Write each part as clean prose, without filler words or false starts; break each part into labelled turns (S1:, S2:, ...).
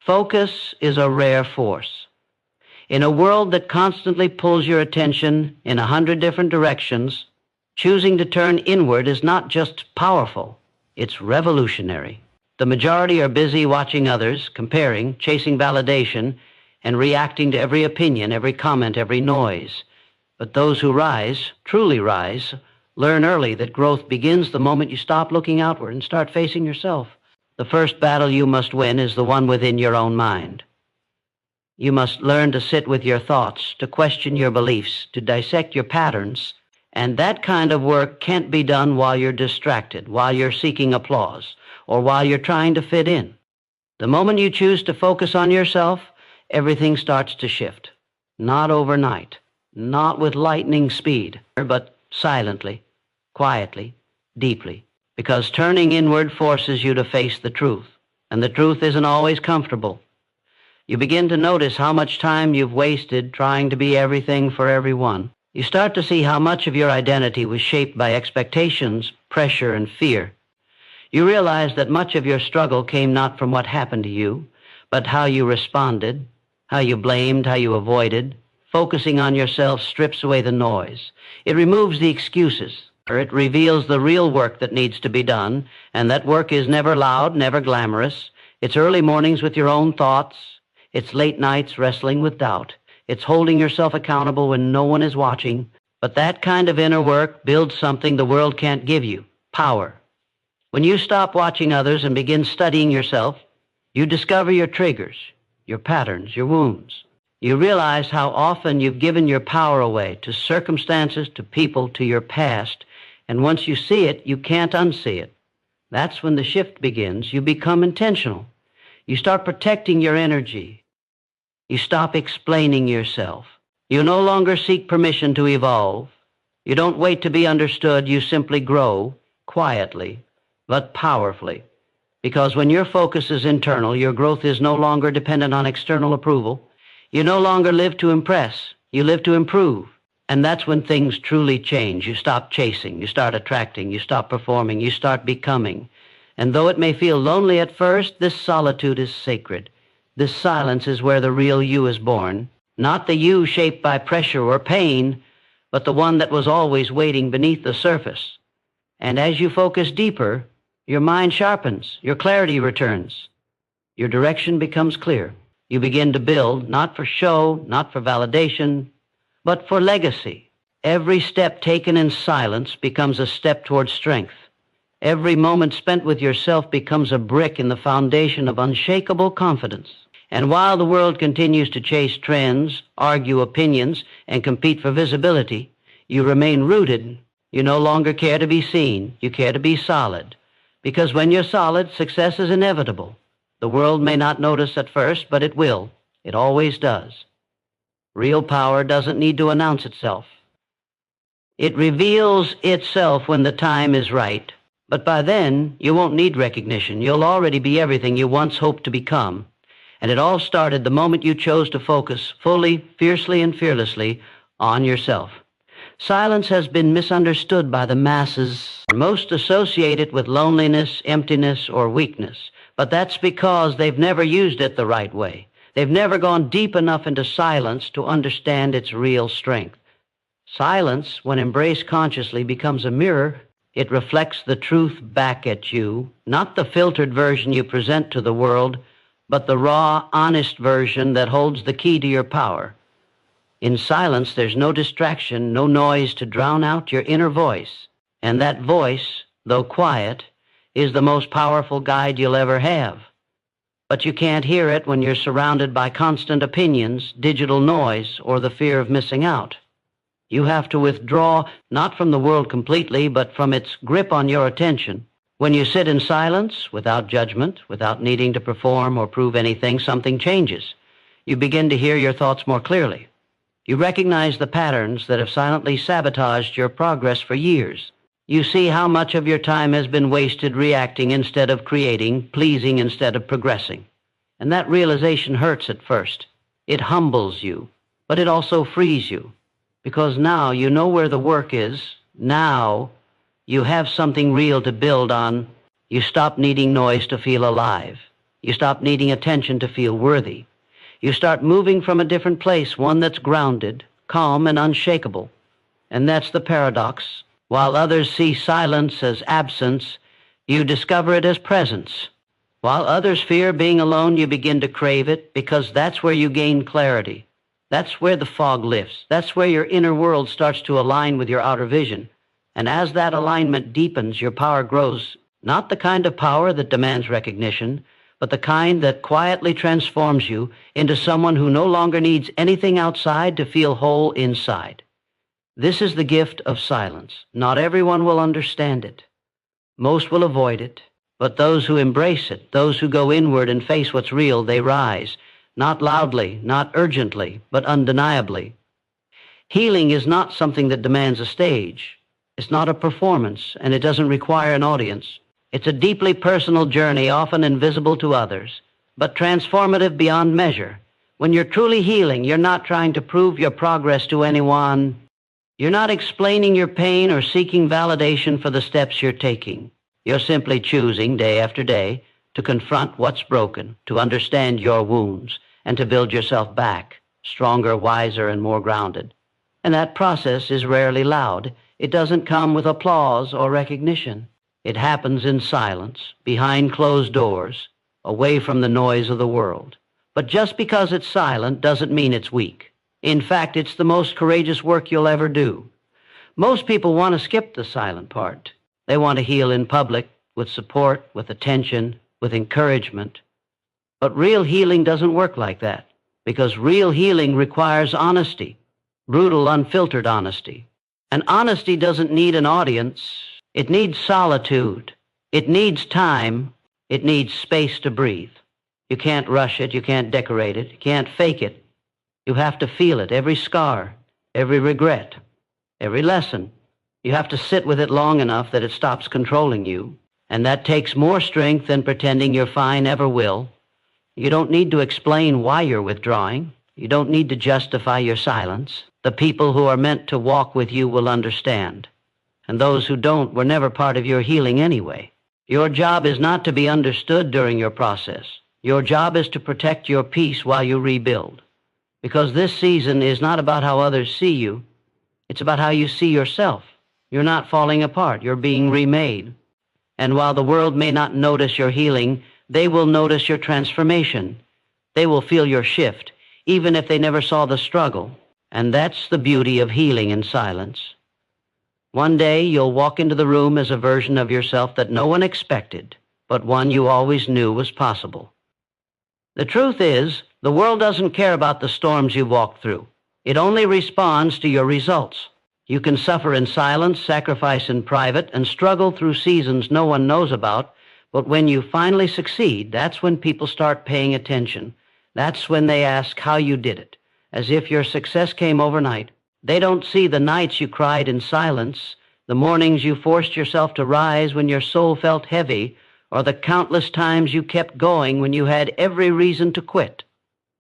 S1: Focus is a rare force. In a world that constantly pulls your attention in 100 different directions, choosing to turn inward is not just powerful, it's revolutionary. The majority are busy watching others, comparing, chasing validation, and reacting to every opinion, every comment, every noise. But those who rise, truly rise, learn early that growth begins the moment you stop looking outward and start facing yourself. The first battle you must win is the one within your own mind. You must learn to sit with your thoughts, to question your beliefs, to dissect your patterns, and that kind of work can't be done while you're distracted, while you're seeking applause, or while you're trying to fit in. The moment you choose to focus on yourself, everything starts to shift. Not overnight, not with lightning speed, but silently, quietly, deeply, because turning inward forces you to face the truth, and the truth isn't always comfortable. You begin to notice how much time you've wasted trying to be everything for everyone. You start to see how much of your identity was shaped by expectations, pressure, and fear. You realize that much of your struggle came not from what happened to you, but how you responded, how you blamed, how you avoided. Focusing on yourself strips away the noise. It removes the excuses. It reveals the real work that needs to be done, and that work is never loud, never glamorous. It's early mornings with your own thoughts. It's late nights wrestling with doubt. It's holding yourself accountable when no one is watching. But that kind of inner work builds something the world can't give you: power. When you stop watching others and begin studying yourself, you discover your triggers, your patterns, your wounds. You realize how often you've given your power away to circumstances, to people, to your past, and once you see it, you can't unsee it. That's when the shift begins. You become intentional. You start protecting your energy. You stop explaining yourself. You no longer seek permission to evolve. You don't wait to be understood. You simply grow quietly, but powerfully. Because when your focus is internal, your growth is no longer dependent on external approval. You no longer live to impress. You live to improve. And that's when things truly change. You stop chasing. You start attracting. You stop performing. You start becoming. And though it may feel lonely at first, this solitude is sacred. This silence is where the real you is born. Not the you shaped by pressure or pain, but the one that was always waiting beneath the surface. And as you focus deeper, your mind sharpens, your clarity returns, your direction becomes clear. You begin to build, not for show, not for validation, but for legacy. Every step taken in silence becomes a step towards strength. Every moment spent with yourself becomes a brick in the foundation of unshakable confidence. And while the world continues to chase trends, argue opinions, and compete for visibility, you remain rooted. You no longer care to be seen. You care to be solid. Because when you're solid, success is inevitable. The world may not notice at first, but it will. It always does. Real power doesn't need to announce itself. It reveals itself when the time is right. But by then, you won't need recognition. You'll already be everything you once hoped to become. And it all started the moment you chose to focus fully, fiercely, and fearlessly on yourself. Silence has been misunderstood by the masses. Most associate it with loneliness, emptiness, or weakness. But that's because they've never used it the right way. They've never gone deep enough into silence to understand its real strength. Silence, when embraced consciously, becomes a mirror. It reflects the truth back at you, not the filtered version you present to the world, but the raw, honest version that holds the key to your power. In silence, there's no distraction, no noise to drown out your inner voice. And that voice, though quiet, is the most powerful guide you'll ever have. But you can't hear it when you're surrounded by constant opinions, digital noise, or the fear of missing out. You have to withdraw, not from the world completely, but from its grip on your attention. When you sit in silence, without judgment, without needing to perform or prove anything, something changes. You begin to hear your thoughts more clearly. You recognize the patterns that have silently sabotaged your progress for years. You see how much of your time has been wasted reacting instead of creating, pleasing instead of progressing. And that realization hurts at first. It humbles you, but it also frees you. Because now you know where the work is. Now you have something real to build on. You stop needing noise to feel alive. You stop needing attention to feel worthy. You start moving from a different place, one that's grounded, calm, and unshakable. And that's the paradox. While others see silence as absence, you discover it as presence. While others fear being alone, you begin to crave it because that's where you gain clarity. That's where the fog lifts. That's where your inner world starts to align with your outer vision. And as that alignment deepens, your power grows, not the kind of power that demands recognition, but the kind that quietly transforms you into someone who no longer needs anything outside to feel whole inside. This is the gift of silence. Not everyone will understand it. Most will avoid it. But those who embrace it, those who go inward and face what's real, they rise. Not loudly, not urgently, but undeniably. Healing is not something that demands a stage. It's not a performance, and it doesn't require an audience. It's a deeply personal journey, often invisible to others, but transformative beyond measure. When you're truly healing, you're not trying to prove your progress to anyone. You're not explaining your pain or seeking validation for the steps you're taking. You're simply choosing, day after day, to confront what's broken, to understand your wounds, and to build yourself back, stronger, wiser, and more grounded. And that process is rarely loud. It doesn't come with applause or recognition. It happens in silence, behind closed doors, away from the noise of the world. But just because it's silent doesn't mean it's weak. In fact, it's the most courageous work you'll ever do. Most people want to skip the silent part. They want to heal in public, with support, with attention, with encouragement. But real healing doesn't work like that, because real healing requires honesty, brutal, unfiltered honesty. And honesty doesn't need an audience. It needs solitude. It needs time. It needs space to breathe. You can't rush it. You can't decorate it. You can't fake it. You have to feel it, every scar, every regret, every lesson. You have to sit with it long enough that it stops controlling you. And that takes more strength than pretending you're fine ever will. You don't need to explain why you're withdrawing. You don't need to justify your silence. The people who are meant to walk with you will understand. And those who don't were never part of your healing anyway. Your job is not to be understood during your process. Your job is to protect your peace while you rebuild. Because this season is not about how others see you. It's about how you see yourself. You're not falling apart. You're being remade. And while the world may not notice your healing, they will notice your transformation. They will feel your shift, even if they never saw the struggle. And that's the beauty of healing in silence. One day you'll walk into the room as a version of yourself that no one expected, but one you always knew was possible. The truth is, the world doesn't care about the storms you've walked through. It only responds to your results. You can suffer in silence, sacrifice in private, and struggle through seasons no one knows about, but when you finally succeed, that's when people start paying attention. That's when they ask how you did it, as if your success came overnight. They don't see the nights you cried in silence, the mornings you forced yourself to rise when your soul felt heavy, or the countless times you kept going when you had every reason to quit.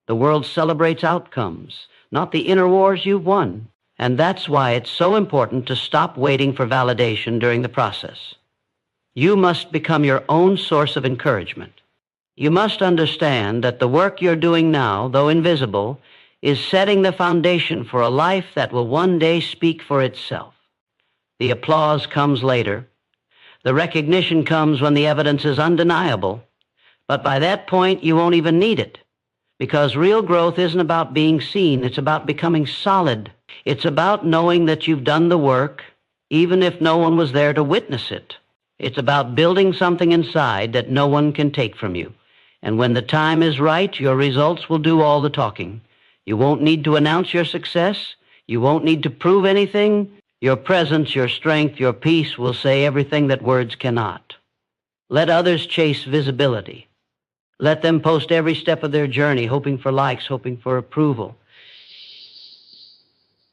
S1: The world celebrates outcomes, not the inner wars you've won. And that's why it's so important to stop waiting for validation during the process. You must become your own source of encouragement. You must understand that the work you're doing now, though invisible, is setting the foundation for a life that will one day speak for itself. The applause comes later. The recognition comes when the evidence is undeniable. But by that point, you won't even need it. Because real growth isn't about being seen. It's about becoming solid. It's about knowing that you've done the work, even if no one was there to witness it. It's about building something inside that no one can take from you. And when the time is right, your results will do all the talking. You won't need to announce your success. You won't need to prove anything. Your presence, your strength, your peace will say everything that words cannot. Let others chase visibility. Let them post every step of their journey, hoping for likes, hoping for approval.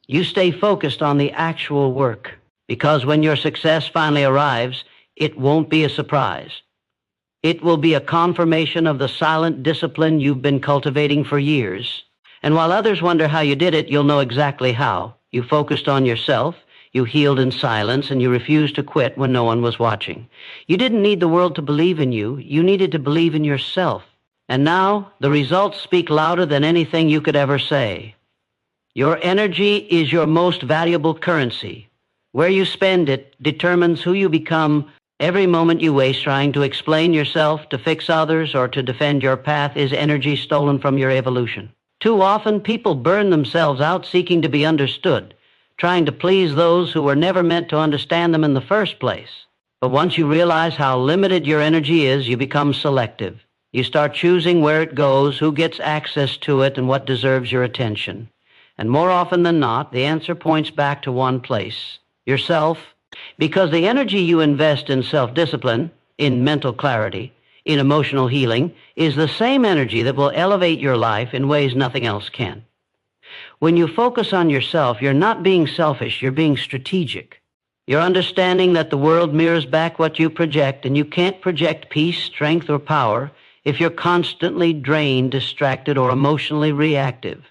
S1: You stay focused on the actual work, because when your success finally arrives, it won't be a surprise. It will be a confirmation of the silent discipline you've been cultivating for years. And while others wonder how you did it, you'll know exactly how. You focused on yourself, you healed in silence, and you refused to quit when no one was watching. You didn't need the world to believe in you. You needed to believe in yourself. And now, the results speak louder than anything you could ever say. Your energy is your most valuable currency. Where you spend it determines who you become. Every moment you waste trying to explain yourself, to fix others, or to defend your path is energy stolen from your evolution. Too often, people burn themselves out seeking to be understood, trying to please those who were never meant to understand them in the first place. But once you realize how limited your energy is, you become selective. You start choosing where it goes, who gets access to it, and what deserves your attention. And more often than not, the answer points back to one place: yourself. Because the energy you invest in self-discipline, in mental clarity, in emotional healing, is the same energy that will elevate your life in ways nothing else can. When you focus on yourself, you're not being selfish, you're being strategic. You're understanding that the world mirrors back what you project, and you can't project peace, strength, or power if you're constantly drained, distracted, or emotionally reactive.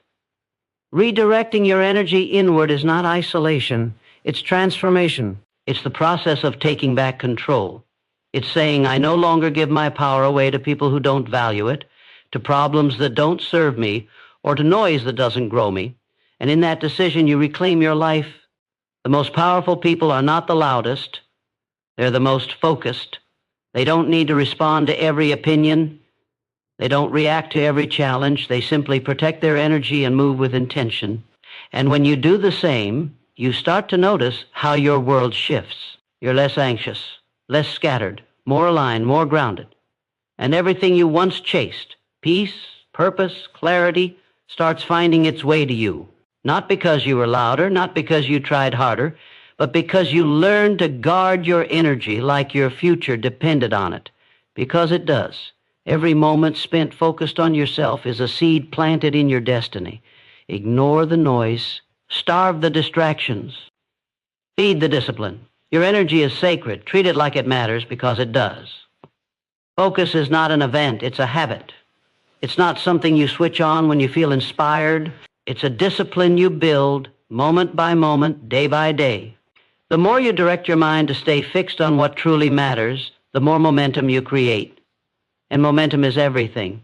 S1: Redirecting your energy inward is not isolation, it's transformation. It's the process of taking back control. It's saying, I no longer give my power away to people who don't value it, to problems that don't serve me, or to noise that doesn't grow me. And in that decision, you reclaim your life. The most powerful people are not the loudest. They're the most focused. They don't need to respond to every opinion. They don't react to every challenge. They simply protect their energy and move with intention. And when you do the same, you start to notice how your world shifts. You're less anxious, less scattered, more aligned, more grounded. And everything you once chased, peace, purpose, clarity, starts finding its way to you. Not because you were louder, not because you tried harder, but because you learned to guard your energy like your future depended on it. Because it does. Every moment spent focused on yourself is a seed planted in your destiny. Ignore the noise. Starve the distractions. Feed the discipline. Your energy is sacred. Treat it like it matters, because it does. Focus is not an event, it's a habit. It's not something you switch on when you feel inspired. It's a discipline you build moment by moment, day by day. The more you direct your mind to stay fixed on what truly matters, the more momentum you create. And momentum is everything.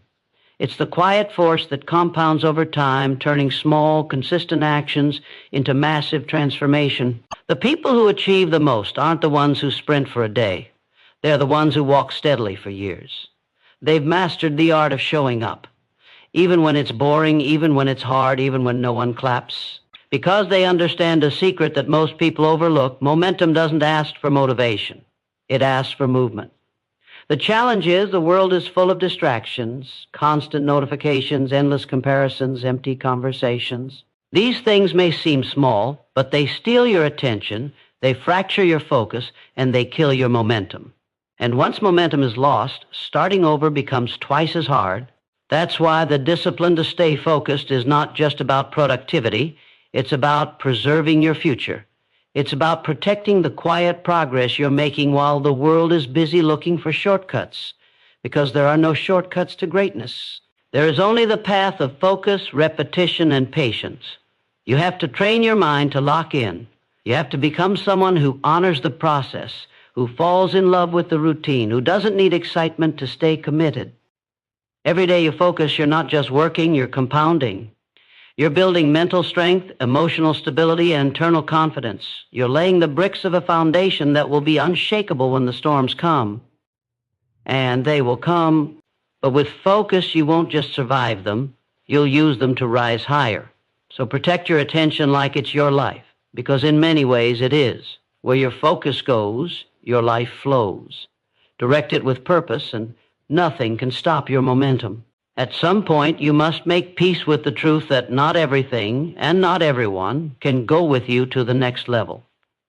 S1: It's the quiet force that compounds over time, turning small, consistent actions into massive transformation. The people who achieve the most aren't the ones who sprint for a day. They're the ones who walk steadily for years. They've mastered the art of showing up, even when it's boring, even when it's hard, even when no one claps. Because they understand a secret that most people overlook, momentum doesn't ask for motivation. It asks for movement. The challenge is the world is full of distractions, constant notifications, endless comparisons, empty conversations. These things may seem small, but they steal your attention, they fracture your focus, and they kill your momentum. And once momentum is lost, starting over becomes twice as hard. That's why the discipline to stay focused is not just about productivity, it's about preserving your future. It's about protecting the quiet progress you're making while the world is busy looking for shortcuts, because there are no shortcuts to greatness. There is only the path of focus, repetition, and patience. You have to train your mind to lock in. You have to become someone who honors the process, who falls in love with the routine, who doesn't need excitement to stay committed. Every day you focus, you're not just working, you're compounding. You're building mental strength, emotional stability, and internal confidence. You're laying the bricks of a foundation that will be unshakable when the storms come. And they will come, but with focus, you won't just survive them. You'll use them to rise higher. So protect your attention like it's your life, because in many ways it is. Where your focus goes, your life flows. Direct it with purpose, and nothing can stop your momentum. At some point, you must make peace with the truth that not everything and not everyone can go with you to the next level.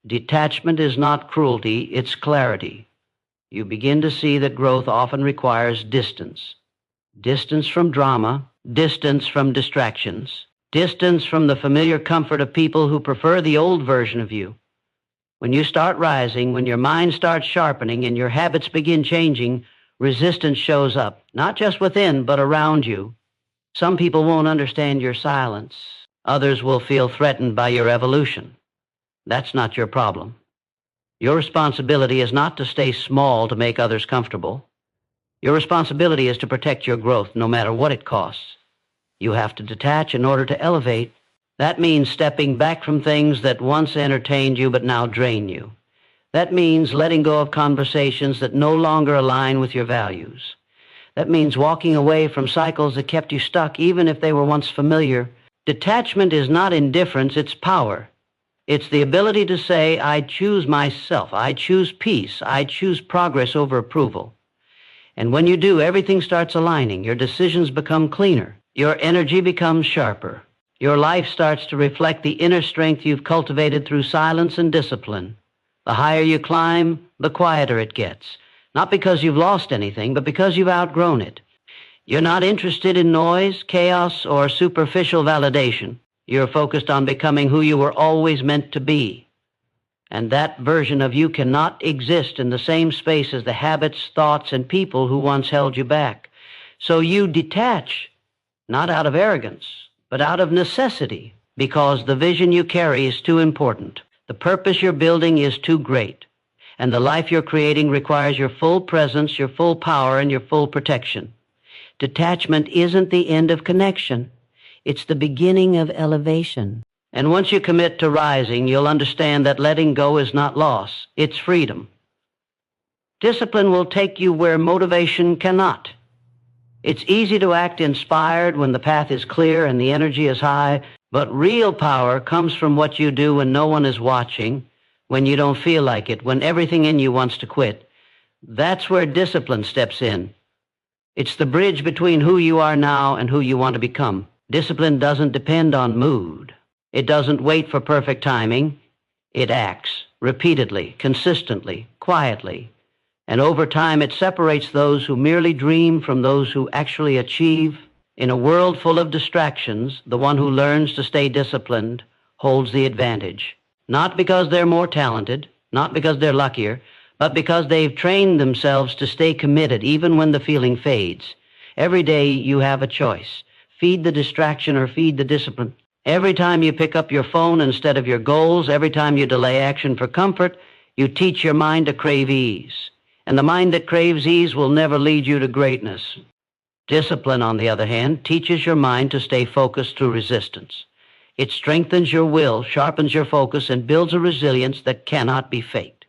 S1: Detachment is not cruelty, it's clarity. You begin to see that growth often requires distance. Distance from drama, distance from distractions, distance from the familiar comfort of people who prefer the old version of you. When you start rising, when your mind starts sharpening and your habits begin changing, resistance shows up, not just within, but around you. Some people won't understand your silence. Others will feel threatened by your evolution. That's not your problem. Your responsibility is not to stay small to make others comfortable. Your responsibility is to protect your growth no matter what it costs. You have to detach in order to elevate. That means stepping back from things that once entertained you but now drain you. That means letting go of conversations that no longer align with your values. That means walking away from cycles that kept you stuck even if they were once familiar. Detachment is not indifference, it's power. It's the ability to say, I choose myself, I choose peace, I choose progress over approval. And when you do, everything starts aligning. Your decisions become cleaner. Your energy becomes sharper. Your life starts to reflect the inner strength you've cultivated through silence and discipline. The higher you climb, the quieter it gets. Not because you've lost anything, but because you've outgrown it. You're not interested in noise, chaos, or superficial validation. You're focused on becoming who you were always meant to be. And that version of you cannot exist in the same space as the habits, thoughts, and people who once held you back. So you detach, not out of arrogance, but out of necessity, because the vision you carry is too important. The purpose you're building is too great. And the life you're creating requires your full presence, your full power, and your full protection. Detachment isn't the end of connection. It's the beginning of elevation. And once you commit to rising, you'll understand that letting go is not loss, it's freedom. Discipline will take you where motivation cannot. It's easy to act inspired when the path is clear and the energy is high, but real power comes from what you do when no one is watching, when you don't feel like it, when everything in you wants to quit. That's where discipline steps in. It's the bridge between who you are now and who you want to become. Discipline doesn't depend on mood. It doesn't wait for perfect timing. It acts repeatedly, consistently, quietly. And over time, it separates those who merely dream from those who actually achieve. In a world full of distractions, the one who learns to stay disciplined holds the advantage. Not because they're more talented, not because they're luckier, but because they've trained themselves to stay committed even when the feeling fades. Every day you have a choice. Feed the distraction or feed the discipline. Every time you pick up your phone instead of your goals, every time you delay action for comfort, you teach your mind to crave ease. And the mind that craves ease will never lead you to greatness. Discipline, on the other hand, teaches your mind to stay focused through resistance. It strengthens your will, sharpens your focus, and builds a resilience that cannot be faked.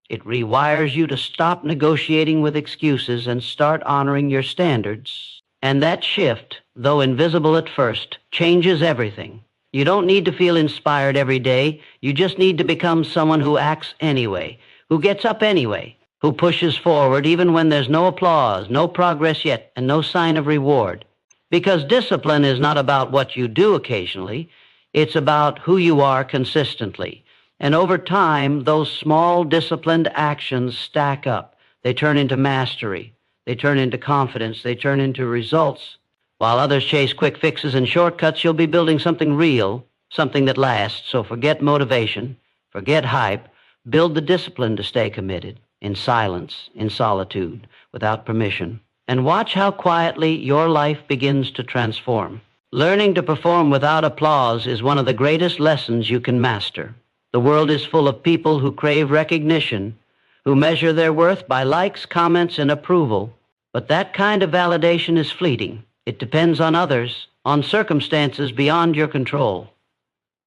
S1: It rewires you to stop negotiating with excuses and start honoring your standards. And that shift, though invisible at first, changes everything. You don't need to feel inspired every day. You just need to become someone who acts anyway, who gets up anyway, who pushes forward even when there's no applause, no progress yet, and no sign of reward. Because discipline is not about what you do occasionally. It's about who you are consistently. And over time, those small disciplined actions stack up. They turn into mastery. They turn into confidence. They turn into results. While others chase quick fixes and shortcuts, you'll be building something real, something that lasts. So forget motivation, forget hype. Build the discipline to stay committed, in silence, in solitude, without permission. And watch how quietly your life begins to transform. Learning to perform without applause is one of the greatest lessons you can master. The world is full of people who crave recognition, who measure their worth by likes, comments, and approval. But that kind of validation is fleeting. It depends on others, on circumstances beyond your control.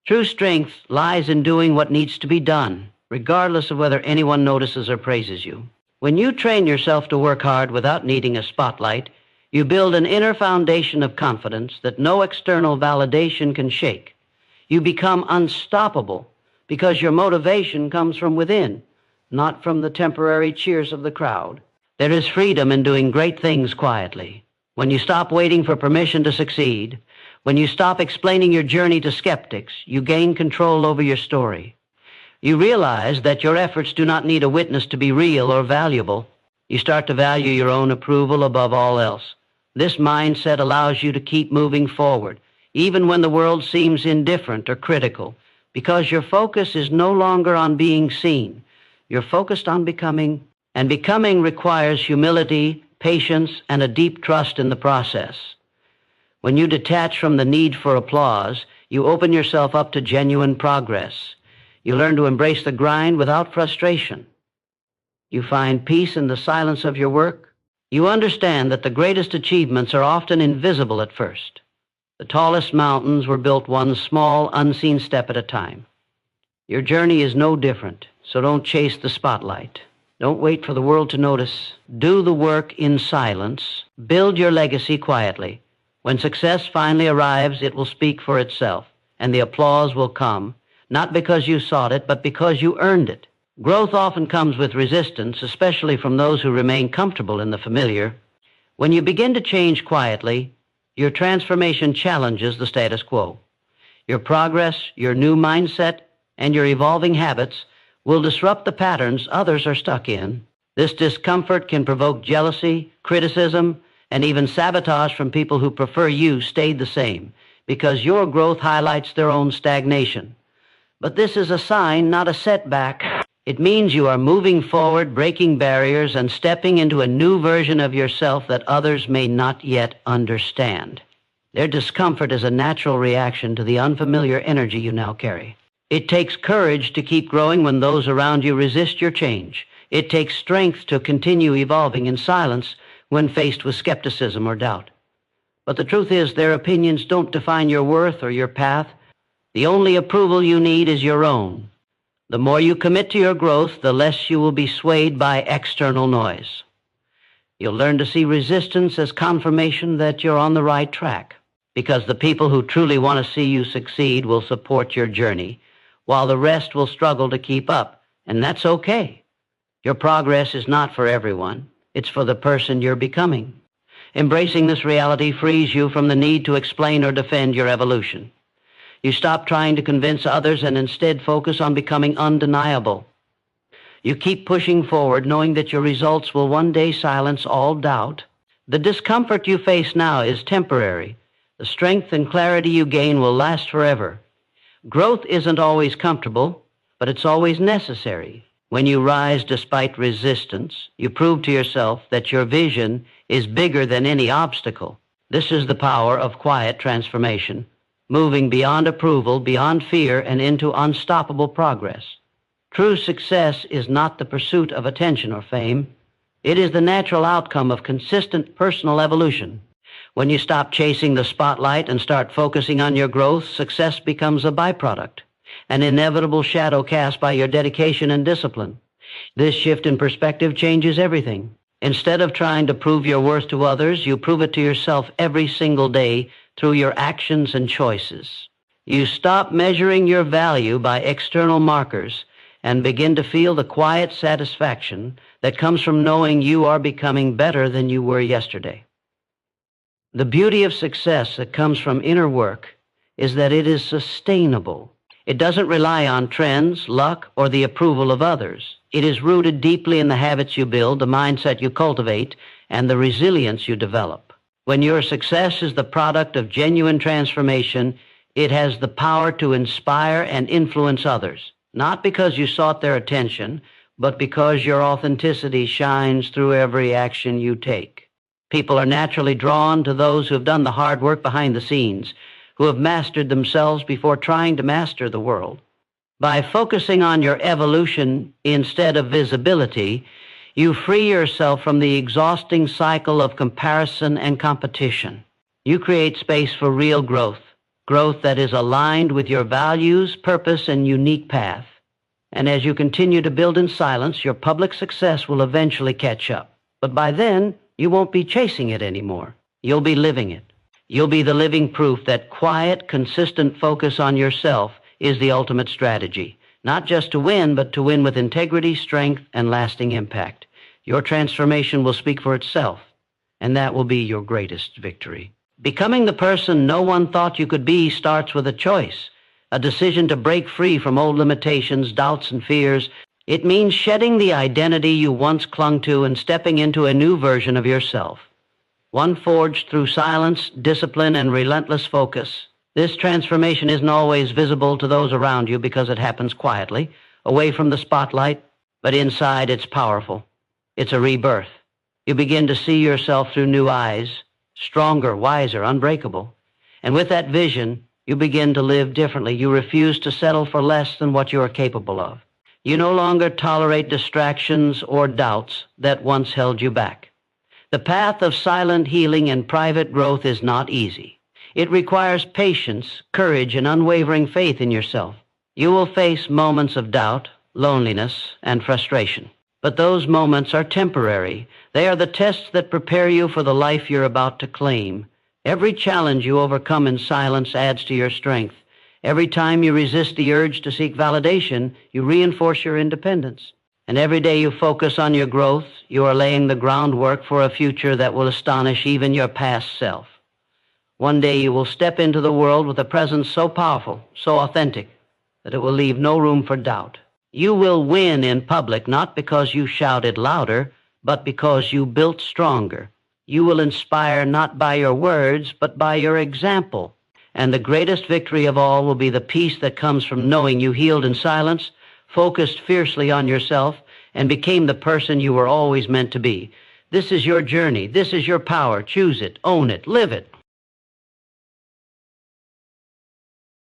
S1: True strength lies in doing what needs to be done, regardless of whether anyone notices or praises you. When you train yourself to work hard without needing a spotlight, you build an inner foundation of confidence that no external validation can shake. You become unstoppable because your motivation comes from within, not from the temporary cheers of the crowd. There is freedom in doing great things quietly. When you stop waiting for permission to succeed, when you stop explaining your journey to skeptics, you gain control over your story. You realize that your efforts do not need a witness to be real or valuable. You start to value your own approval above all else. This mindset allows you to keep moving forward, even when the world seems indifferent or critical, because your focus is no longer on being seen. You're focused on becoming, and becoming requires humility, patience, and a deep trust in the process. When you detach from the need for applause, you open yourself up to genuine progress. You learn to embrace the grind without frustration. You find peace in the silence of your work, You understand that the greatest achievements are often invisible at first. The tallest mountains were built one small, unseen step at a time. Your journey is no different, so don't chase the spotlight. Don't wait for the world to notice. Do the work in silence. Build your legacy quietly. When success finally arrives, it will speak for itself, and the applause will come, not because you sought it, but because you earned it. Growth often comes with resistance, especially from those who remain comfortable in the familiar. When you begin to change quietly, your transformation challenges the status quo. Your progress, your new mindset, and your evolving habits will disrupt the patterns others are stuck in. This discomfort can provoke jealousy, criticism, and even sabotage from people who prefer you stayed the same, because your growth highlights their own stagnation. But this is a sign, not a setback. It means you are moving forward, breaking barriers, and stepping into a new version of yourself that others may not yet understand. Their discomfort is a natural reaction to the unfamiliar energy you now carry. It takes courage to keep growing when those around you resist your change. It takes strength to continue evolving in silence when faced with skepticism or doubt. But the truth is, their opinions don't define your worth or your path. The only approval you need is your own. The more you commit to your growth, the less you will be swayed by external noise. You'll learn to see resistance as confirmation that you're on the right track, because the people who truly want to see you succeed will support your journey, while the rest will struggle to keep up, and that's okay. Your progress is not for everyone. It's for the person you're becoming. Embracing this reality frees you from the need to explain or defend your evolution. You stop trying to convince others and instead focus on becoming undeniable. You keep pushing forward, knowing that your results will one day silence all doubt. The discomfort you face now is temporary. The strength and clarity you gain will last forever. Growth isn't always comfortable, but it's always necessary. When you rise despite resistance, you prove to yourself that your vision is bigger than any obstacle. This is the power of quiet transformation, moving beyond approval, beyond fear, and into unstoppable progress. True success is not the pursuit of attention or fame. It is the natural outcome of consistent personal evolution. When you stop chasing the spotlight and start focusing on your growth, success becomes a byproduct, an inevitable shadow cast by your dedication and discipline. This shift in perspective changes everything. Instead of trying to prove your worth to others, you prove it to yourself every single day through your actions and choices. You stop measuring your value by external markers and begin to feel the quiet satisfaction that comes from knowing you are becoming better than you were yesterday. The beauty of success that comes from inner work is that it is sustainable. It doesn't rely on trends, luck, or the approval of others. It is rooted deeply in the habits you build, the mindset you cultivate, and the resilience you develop. When your success is the product of genuine transformation, it has the power to inspire and influence others, not because you sought their attention, but because your authenticity shines through every action you take. People are naturally drawn to those who have done the hard work behind the scenes, who have mastered themselves before trying to master the world. By focusing on your evolution instead of visibility, you free yourself from the exhausting cycle of comparison and competition. You create space for real growth, growth that is aligned with your values, purpose, and unique path. And as you continue to build in silence, your public success will eventually catch up. But by then, you won't be chasing it anymore. You'll be living it. You'll be the living proof that quiet, consistent focus on yourself is the ultimate strategy, not just to win, but to win with integrity, strength, and lasting impact. Your transformation will speak for itself, and that will be your greatest victory. Becoming the person no one thought you could be starts with a choice, a decision to break free from old limitations, doubts, and fears. It means shedding the identity you once clung to and stepping into a new version of yourself, one forged through silence, discipline, and relentless focus. This transformation isn't always visible to those around you because it happens quietly, away from the spotlight, but inside it's powerful. It's a rebirth. You begin to see yourself through new eyes, stronger, wiser, unbreakable. And with that vision, you begin to live differently. You refuse to settle for less than what you are capable of. You no longer tolerate distractions or doubts that once held you back. The path of silent healing and private growth is not easy. It requires patience, courage, and unwavering faith in yourself. You will face moments of doubt, loneliness, and frustration. But those moments are temporary. They are the tests that prepare you for the life you're about to claim. Every challenge you overcome in silence adds to your strength. Every time you resist the urge to seek validation, you reinforce your independence. And every day you focus on your growth, you are laying the groundwork for a future that will astonish even your past self. One day you will step into the world with a presence so powerful, so authentic, that it will leave no room for doubt. You will win in public not because you shouted louder, but because you built stronger. You will inspire not by your words, but by your example. And the greatest victory of all will be the peace that comes from knowing you healed in silence, focused fiercely on yourself, and became the person you were always meant to be. This is your journey. This is your power. Choose it. Own it. Live it.